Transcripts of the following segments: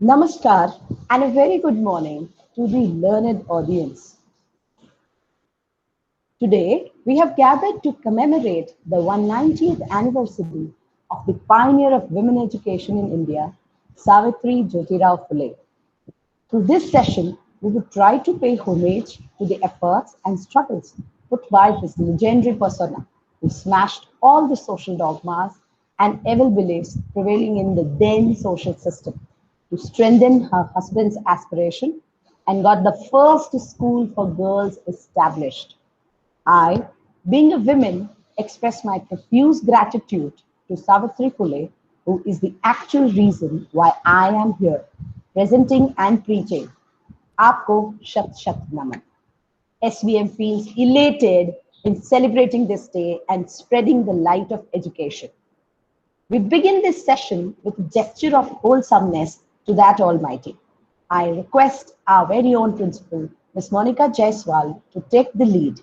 Namaskar and a very good morning to the learned audience. Today, we have gathered to commemorate the 190th anniversary of the pioneer of women education in India, Savitri Jyotirao Phule. Through this session, we will try to pay homage to the efforts and struggles put by this legendary persona who smashed all the social dogmas and evil beliefs prevailing in the then social system to strengthen her husband's aspiration and got the first school for girls established. I, being a woman, express my profuse gratitude to Savitri Phule, who is the actual reason why I am here, presenting and preaching. Aapko Shat Shat Naman. SVM feels elated in celebrating this day and spreading the light of education. We begin this session with a gesture of wholesomeness to that Almighty. I request our very own principal, Ms. Monica Jaiswal, to take the lead.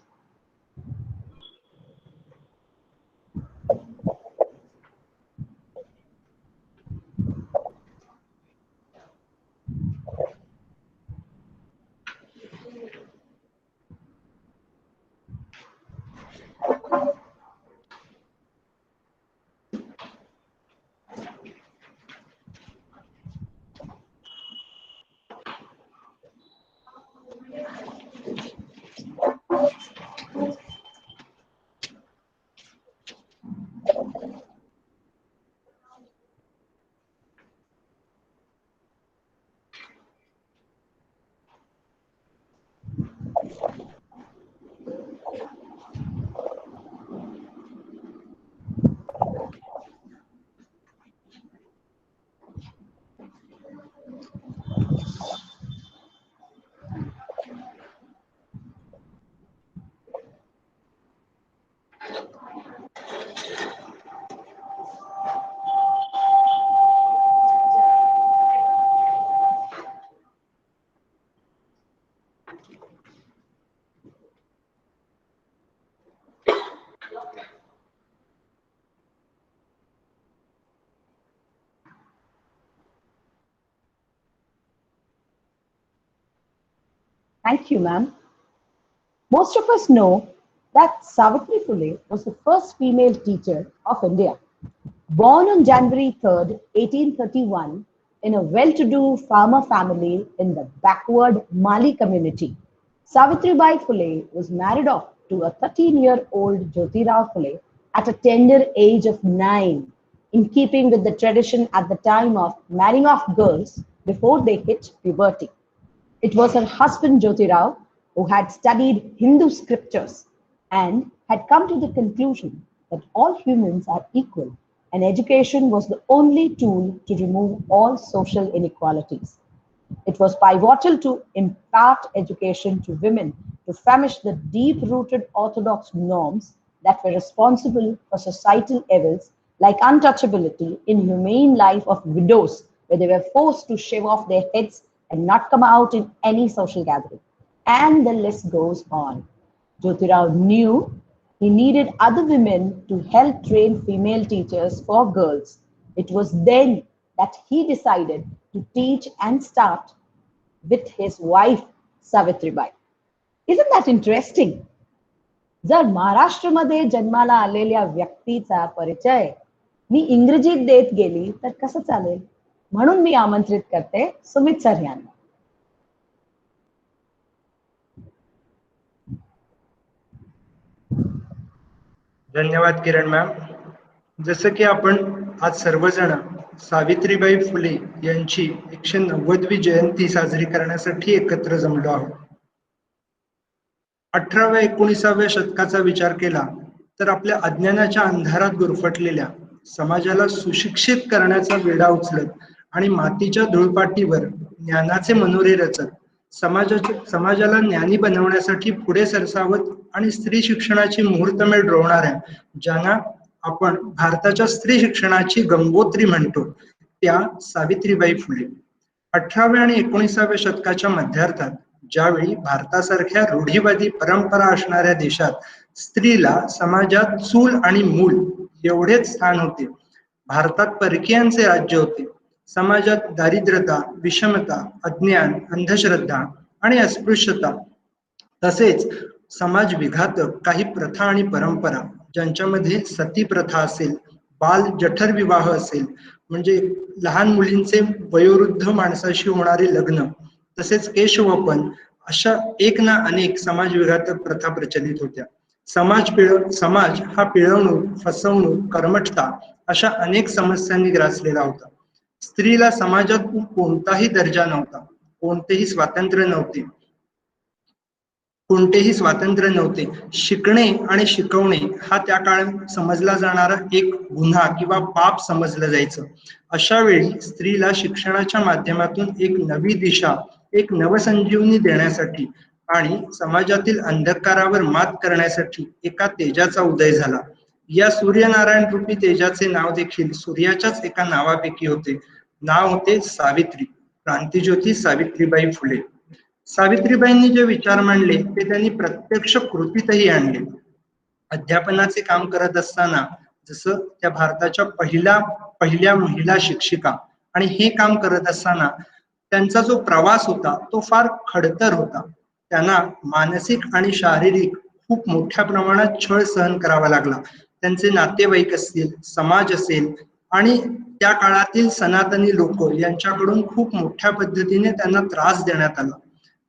Thank you, ma'am. Most of us know that Savitri Phule was the first female teacher of India. Born on January 3rd, 1831, in a well-to-do farmer family in the backward Mali community, Savitribai Phule was married off to a 13-year-old Jyotirao Phule at a tender age of 9, in keeping with the tradition at the time of marrying off girls before they hit puberty. It was her husband Jyotirao who had studied Hindu scriptures and had come to the conclusion that all humans are equal and education was the only tool to remove all social inequalities. It was pivotal to impart education to women to famish the deep rooted orthodox norms that were responsible for societal evils like untouchability, inhumane life of widows, where they were forced to shave off their heads and not come out in any social gathering. And the list goes on. Jyotirao knew he needed other women to help train female teachers for girls. It was then that he decided to teach and start with his wife Savitribai. Isn't that interesting? जर महाराष्ट्रामध्ये जन्माला आलेल्या व्यक्तीचा परिचय मी इंग्रजीत देत गेली तर कसं चालेल? म्हणून मी आमंत्रित करते सुमित सर यांना. धन्यवाद किरण मॅम. जसं की आपण आज सर्वजण सावित्रीबाई फुले यांची 190वी जयंती साजरी करण्यासाठी एकत्र जमलो आहोत. 18व्या 19व्या शतकाचा विचार केला तर आपल्या अज्ञानाच्या अंधारात गुरफटलेल्या समाजाला सुशिक्षित करण्याचा वेढा उचलत आणि मातीच्या धुळपाटीवर ज्ञानाचे मनोरे रचत समाजाला ज्ञानी बनवण्यासाठी पुढे सरसावत आणि स्त्री शिक्षणाची मुहूर्तमेढ रोवणाऱ्या ज्यांना आपण भारताच्या स्त्री शिक्षणाची गंगोत्री म्हणतो त्या सावित्रीबाई फुले. 18व्या आणि 19व्या शतकाच्या मध्यार्धात ज्यावेळी भारतासारख्या रूढीवादी परंपरा असणाऱ्या देशात स्त्रीला समाजात चूल आणि मूल एवढेच स्थान होते, भारतात परकीयांचे राज्य होते, समाजात दारिद्र्यता, विषमता, अज्ञान, अंधश्रद्धा आणि अस्पृश्यता तसेच समाज विघातक काही प्रथा आणि परंपरा, ज्यांच्यामध्ये सती प्रथा असेल, बाल जठर विवाह असेल, म्हणजे लहान मुलींचे वयोवृद्ध माणसाशी होणारे लग्न, तसेच केशवपन, अशा एक ना अनेक समाज विघातक प्रथा प्रचलित होत्या. समाज हा पिळवणूक, फसवणूक, कर्मठता अशा अनेक समस्यांनी ग्रासलेला होता. स्त्रीला समाजात कोणताही दर्जा नव्हता, कोणतेही स्वातंत्र्य नव्हते, शिकणे आणि शिकवणे हा त्या काळात समजला जाणारा एक गुन्हा किंवा पाप समजलं जायचं. अशा वेळी स्त्रीला शिक्षणाच्या माध्यमातून एक नवी दिशा, एक नवसंजीवनी देण्यासाठी आणि समाजातील अंधकारावर मात करण्यासाठी एका तेजाचा उदय झाला. या सूर्यनारायण रूपी तेजाचे नाव देखील सूर्याच्याच एका नावापैकी होते. नाव होते सावित्री, क्रांतिज्योती सावित्रीबाई फुले. सावित्रीबाईंनी जे विचार मांडले ते त्यांनी प्रत्यक्ष कृतीतही आणले. अध्यापनाचे काम करत असताना जसं त्या भारताच्या पहिल्या महिला शिक्षिका, आणि हे काम करत असताना त्यांचा जो प्रवास होता तो फार खडतर होता. त्यांना मानसिक आणि शारीरिक खूप मोठ्या प्रमाणात छळ सहन करावा लागला. त्यांचे नातेवाईक असतील, समाज असेल आणि त्या काळातील सनातनी लोक यांच्याकडून खूप मोठ्या पद्धतीने त्यांना त्रास देण्यात आला.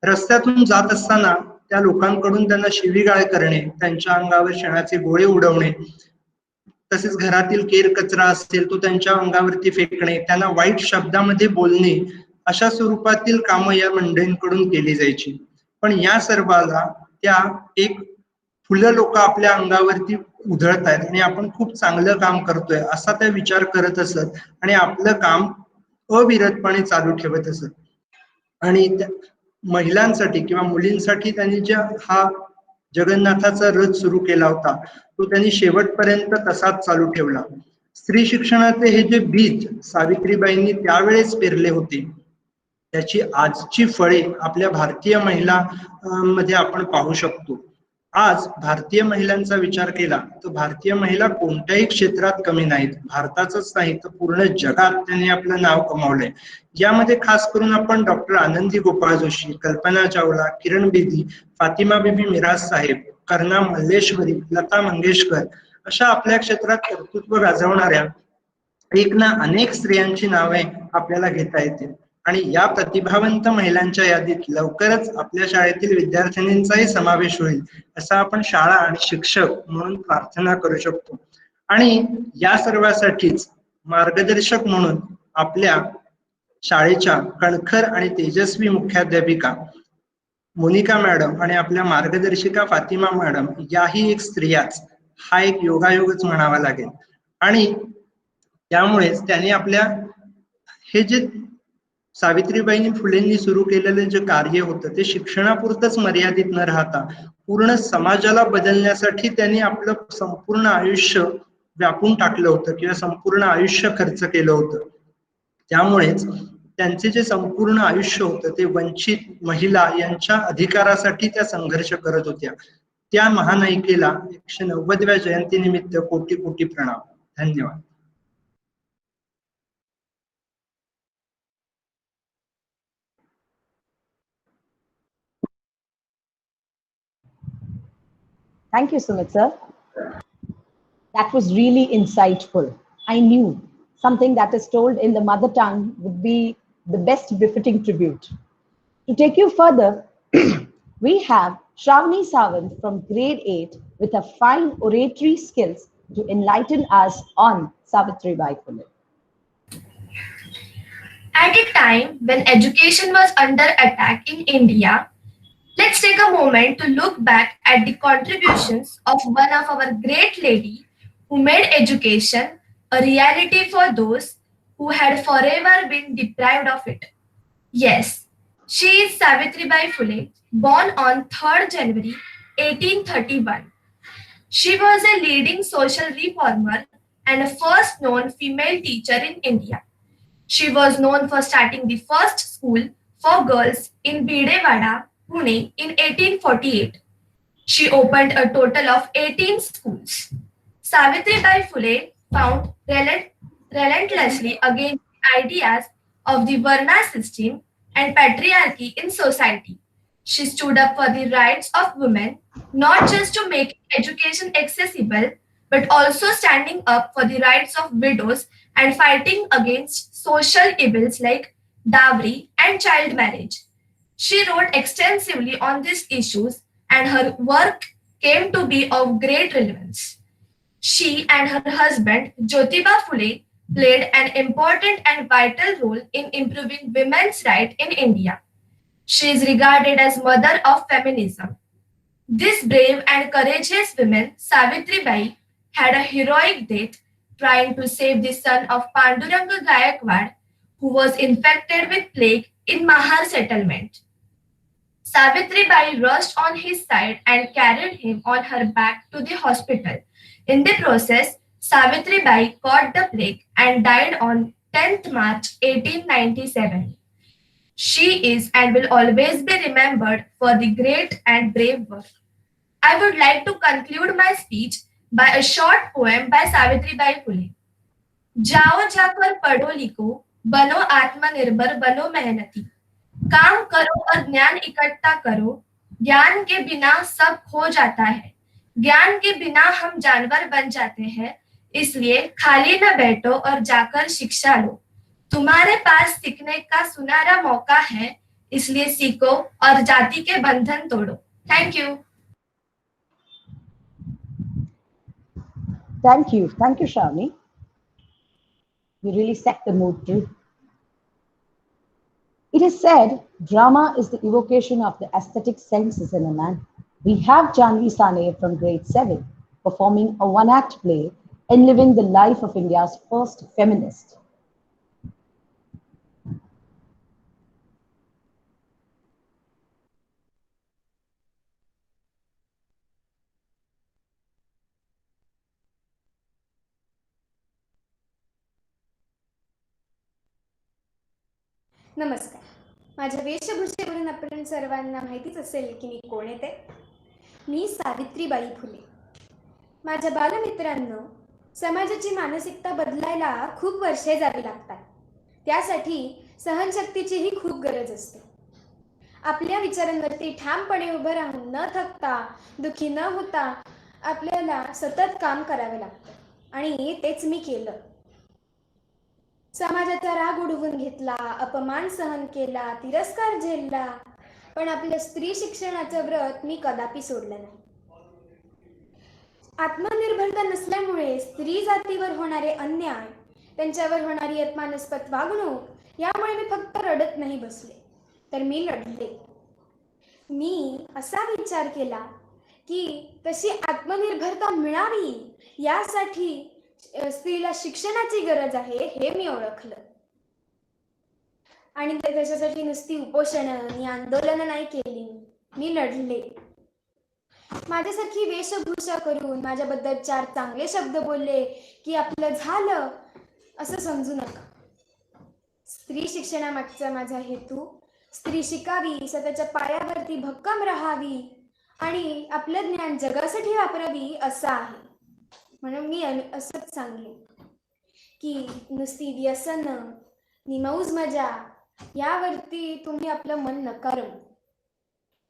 रस्त्यातून जात असताना त्या लोकांकडून त्यांना शिवीगाळ करणे, त्यांच्या अंगावर शेणाचे गोळे उडवणे, तसेच घरातील केर कचरा असेल तो त्यांच्या अंगावरती फेकणे, त्यांना वाईट शब्दामध्ये बोलणे, अशा स्वरूपातील कामं या मंडळींकडून केली जायची. पण या सर्वाला त्या एक फुलं लोक आपल्या अंगावरती उधळतायत आणि आपण खूप चांगलं काम करतोय असा त्या विचार करत असत आणि आपलं काम अविरतपणे चालू ठेवत असत. आणि महिलांसाठी किंवा मुलींसाठी त्यांनी ज्या हा जगन्नाथाचा रथ सुरू केला होता तो त्यांनी शेवटपर्यंत तसाच चालू ठेवला. स्त्री शिक्षणाचे हे जे बीज सावित्रीबाईंनी त्यावेळेस पेरले होते त्याची आजची फळे आपल्या भारतीय महिला मध्ये आपण पाहू शकतो. आज भारतीय महिलांचा विचार केला तर भारतीय महिला कोणत्याही क्षेत्रात कमी नाहीत. भारताचंच नाही तर पूर्ण जगात त्यांनी आपलं नाव कमावलंय. यामध्ये खास करून आपण डॉक्टर आनंदी गोपाळ जोशी, कल्पना चावला, किरण बेदी, फातिमा बीबी मिराज साहेब, कर्णा मल्लेश्वरी, लता मंगेशकर अशा आपल्या क्षेत्रात कर्तृत्व गाजवणाऱ्या एक ना अनेक स्त्रियांची नावे आपल्याला घेता येतील. आणि या प्रतिभावंत महिलांच्या यादीत लवकरच आपल्या शाळेतील विद्यार्थिनींचाही समावेश होईल असं आपण शाळा आणि शिक्षक म्हणून प्रार्थना करू शकतो. आणि या सर्वासाठीच मार्गदर्शक म्हणून आपल्या शाळेच्या कणखर आणि तेजस्वी मुख्याध्यापिका मोनिका मॅडम आणि आपल्या मार्गदर्शिका फातिमा मॅडम याही एक स्त्रियाच, हा एक योगायोगच म्हणावा लागेल. आणि त्यामुळेच त्यांनी आपल्या हे जे सावित्रीबाई फुलेंनी सुरू केलेलं जे कार्य होतं ते शिक्षणापुरतच मर्यादित न राहता पूर्ण समाजाला बदलण्यासाठी त्यांनी आपलं संपूर्ण आयुष्य व्यापून टाकलं होतं किंवा संपूर्ण आयुष्य खर्च केलं होतं. त्यामुळेच त्यांचे जे संपूर्ण आयुष्य होतं ते वंचित महिला यांच्या अधिकारासाठी त्या संघर्ष करत होत्या. त्या महानायिकेला 190व्या जयंतीनिमित्त कोटी कोटी प्रणाम. धन्यवाद. Thank you, Sumit sir. That was really insightful. I knew something that is told in the mother tongue would be the best befitting tribute. To take you further, we have Shravani Sawant from grade 8 with her fine oratory skills to enlighten us on Savitribai Phule. At a time when education was under attack in India, let's take a moment to look back at the contributions of one of our great lady who made education a reality for those who had forever been deprived of it. Yes, she is Savitribai Phule, born on 3rd January 1831. She was a leading social reformer and a first known female teacher in India. She was known for starting the first school for girls in Bidewada, Pune in 1848. She opened a total of 18 schools. Savitribai Phule fought relentlessly against ideas of the Varna system and patriarchy in society. She stood up for the rights of women, not just to make education accessible, but also standing up for the rights of widows and fighting against social evils like dowry and child marriage. She wrote extensively on these issues, and her work came to be of great relevance. She and her husband, Jyotiba Phule, played an important and vital role in improving women's rights in India. She is regarded as mother of feminism. This brave and courageous woman, Savitri Bai, had a heroic death trying to save the son of Panduranga Gayakwad, who was infected with plague in Mahar settlement. Savitri Bai rushed on his side and carried him on her back to the hospital. In the process, Savitri Bai caught the plague and died on 10th March 1897. She is and will always be remembered for the great and brave work. I would like to conclude my speech by a short poem by Savitri Bai Phule. जाओ जाकर पढ़ो लिखो, बनो आत्मनिर्भर, बनो मेहनती, काम करो और ज्ञान इकट्ठा करो, ज्ञान के बिना सब खो जाता है, ज्ञान के बिना हम जानवर बन जाते हैं, इसलिए खाली न बैठो और जाकर शिक्षा लो, तुम्हारे पास सीखने का सुनहरा मौका है, इसलिए सीखो और जाति के बंधन तोड़ो. Thank you. Thank you. Thank you, Shravani. You really set the mood too. It is said drama is the evocation of the aesthetic senses in a man. We have Janvi Sane from grade 7 performing a one-act play and living the life of India's first feminist. नमस्कार. माझ्या वेशभूषेवरून आपण सर्वांना माहितीच असेल की मी कोण येते. मी सावित्रीबाई फुले. माझ्या बालमित्रांनो, समाजाची मानसिकता बदलायला खूप वर्षे जावी लागतात. त्यासाठी सहनशक्तीचीही खूप गरज असते. आपल्या विचारांवरती ठामपणे उभं राहून न थकता, दुःखी न होता आपल्याला सतत काम करावे लागतं आणि तेच मी केलं. समाजाचा राग उडवून घेतला, अपमान सहन केला, तिरस्कार झेलला, पण आपलं स्त्री शिक्षणाचं व्रत मी कदापि सोडलं नाही. आत्मनिर्भरता नसल्यामुळे स्त्री जातीवर होणारे अन्याय, त्यांच्यावर होणारी अपमानास्पद वागणूक यामुळे मी फक्त रडत नाही बसले, तर मी लढले. मी असा विचार केला की तशी आत्मनिर्भरता मिळावी यासाठी स्त्रीला शिक्षणाची गरज आहे हे मी ओळखलं. आणि त्याच्यासाठी नुसती उपोषणं आणि आंदोलनं नाही केली, मी लढले. माझ्यासारखी वेशभूषा करून माझ्याबद्दल 4 चांगले शब्द बोलले की आपलं झालं असं समजू नका. स्त्री शिक्षणामागचा माझा हेतू स्त्री शिकावी, स्वतःच्या पायावरती भक्कम राहावी आणि आपलं ज्ञान जगासाठी वापरावी असा आहे. म्हणून मी असंच सांगेन की नुसती व्यसन, निमौज मजा यावरती तुम्ही आपलं मन नका रमू.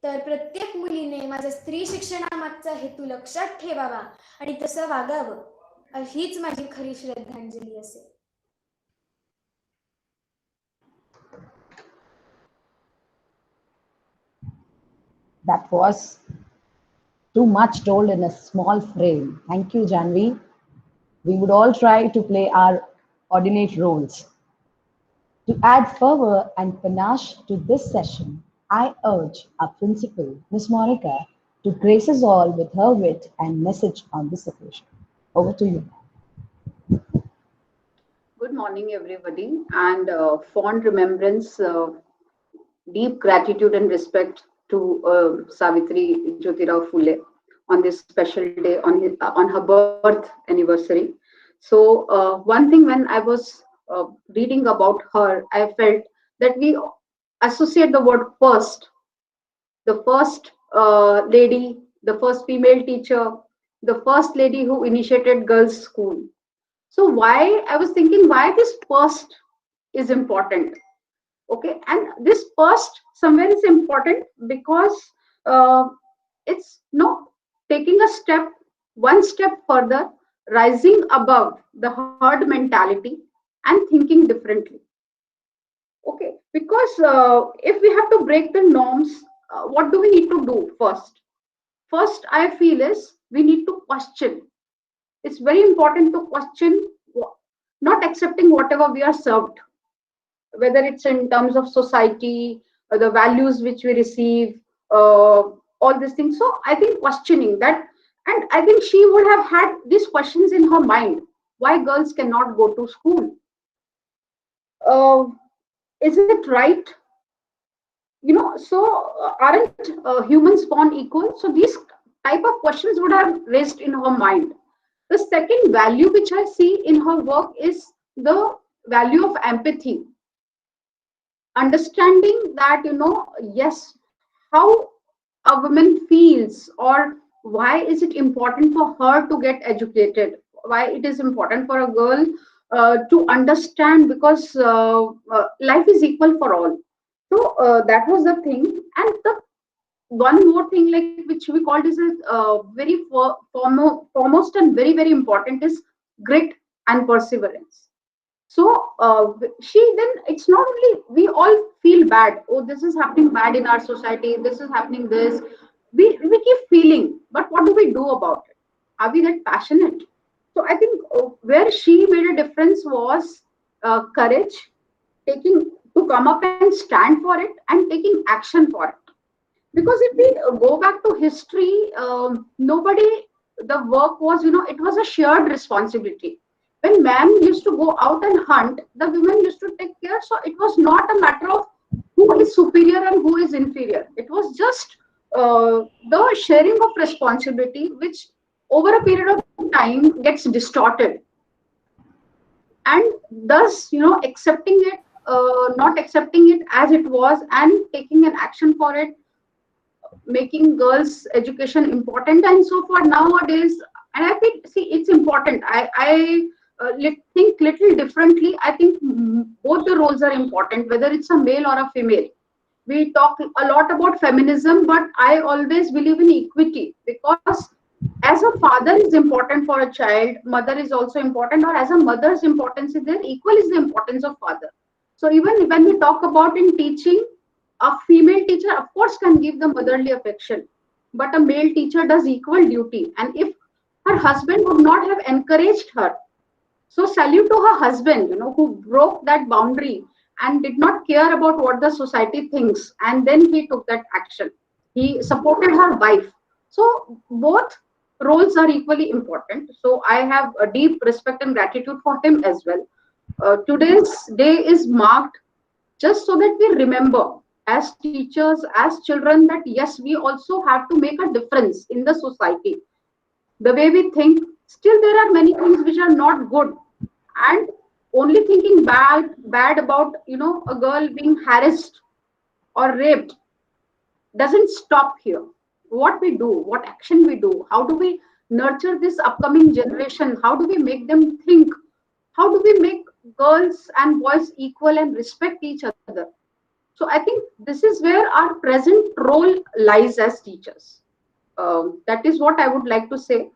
तर प्रत्येक मुलीने माझ्या स्त्री शिक्षणामागचा हेतू लक्षात ठेवावा आणि तसं वागावं, हीच माझी खरी श्रद्धांजली असेल. That was too much told in a small frame. Thank you, Janvi. We would all try to play our ordinate roles. To add fervor and panache to this session, I urge our principal, Ms. Monica, to grace us all with her wit and message on this occasion. Over to you. Good morning, everybody, and fond remembrance, deep gratitude and respect to Savitri Jyotirao Phule on this special day, on her birth anniversary. So one thing, when I was reading about her, I felt that we associate the word first, the first lady, the first female teacher, the first lady who initiated girls' school. So why, I was thinking, why this first? is important. Okay, and this first somewhere is important because uh, it's taking a step, one step further, rising above the herd mentality and thinking differently. Okay, because if we have to break the norms, what do we need to do first? First, I feel is we need to question. It's very important to question, not accepting whatever we are served, whether it's in terms of society, the values which we receive, all these things. So I think questioning that, and I think she would have had these questions in her mind. Why girls cannot go to school? Uh, is it right? So aren't humans born equal? So these type of questions would have raised in her mind. The second value which I see in her work is the value of empathy, understanding that yes, how a woman feels, or why is it important for her to get educated, why it is important for a girl to understand, because life is equal for all. So that was the thing. And the one more thing, like, which we called is very foremost and very very important, is grit and perseverance. So she then, it's not only we all feel bad, oh this is happening bad in our society, this is happening this, we keep feeling, but what do we do about it? Are we that passionate? So I think where she made a difference was courage, taking to come up and stand for it and taking action for it. Because if we go back to history, nobody, the work was, it was a shared responsibility. When man used to go out and hunt, the women used to take care. So it was not a matter of who is superior and who is inferior. It was just the sharing of responsibility, which over a period of time gets distorted. And thus, accepting it, not accepting it as it was, and taking an action for it, making girls education important and so forth nowadays. And I think, see, it's important. I think little differently. I think both the roles are important, whether it's a male or a female. We talk a lot about feminism, but I always believe in equity, because as a father is important for a child, mother is also important, or as a mother's importance is there, equal is the importance of father. So even when we talk about in teaching, a female teacher, of course, can give the motherly affection, but a male teacher does equal duty. And if her husband would not have encouraged her, so salute to her husband, who broke that boundary and did not care about what the society thinks, and then he took that action. He supported her wife. So both roles are equally important. So I have a deep respect and gratitude for him as well. Today's day is marked just so that we remember, as teachers, as children, that yes, we also have to make a difference in the society. The way we think, still there are many things which are not good. And only thinking bad about a girl being harassed or raped doesn't stop here. What we do, what action we do, how do we nurture this upcoming generation, how do we make them think, how do we make girls and boys equal and respect each other? So I think this is where our present role lies as teachers. That is what I would like to say.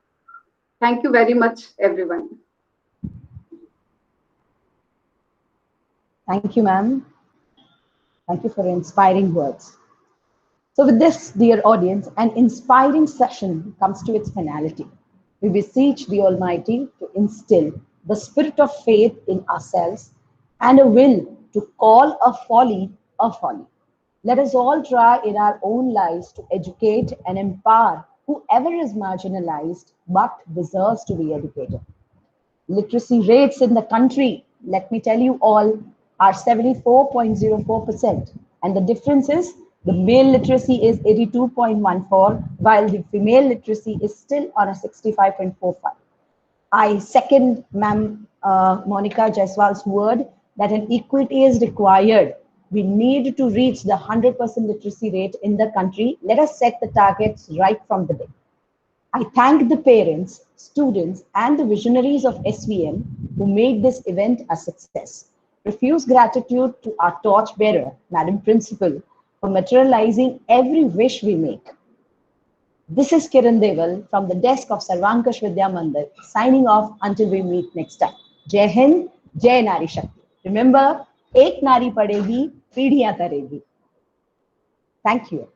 Thank you very much, everyone. Thank you, ma'am. Thank you for inspiring words. So with this, dear audience, an inspiring session comes to its finality. We beseech the Almighty to instill the spirit of faith in ourselves and a will to call a folly a folly. Let us all try in our own lives to educate and empower whoever is marginalized but deserves to be educated. Literacy rates in the country, let me tell you all, are 74.04%. And the difference is the male literacy is 82.14, while the female literacy is still on a 65.45. I second Ma'am Monica Jaiswal's word that an equity is required. We need to reach the 100% literacy rate in the country. Let us set the targets right from the day. I thank the parents, students, and the visionaries of SVM who made this event a success. Profuse gratitude to our torchbearer, Madam Principal, for materializing every wish we make. This is Kiran Deval from the desk of Sarvankash Vidya Mandir, signing off until we meet next time. Jai Hind, Jai Nari Shakti. Remember, ek nari padegi, peedhiyan taregi. Thank you.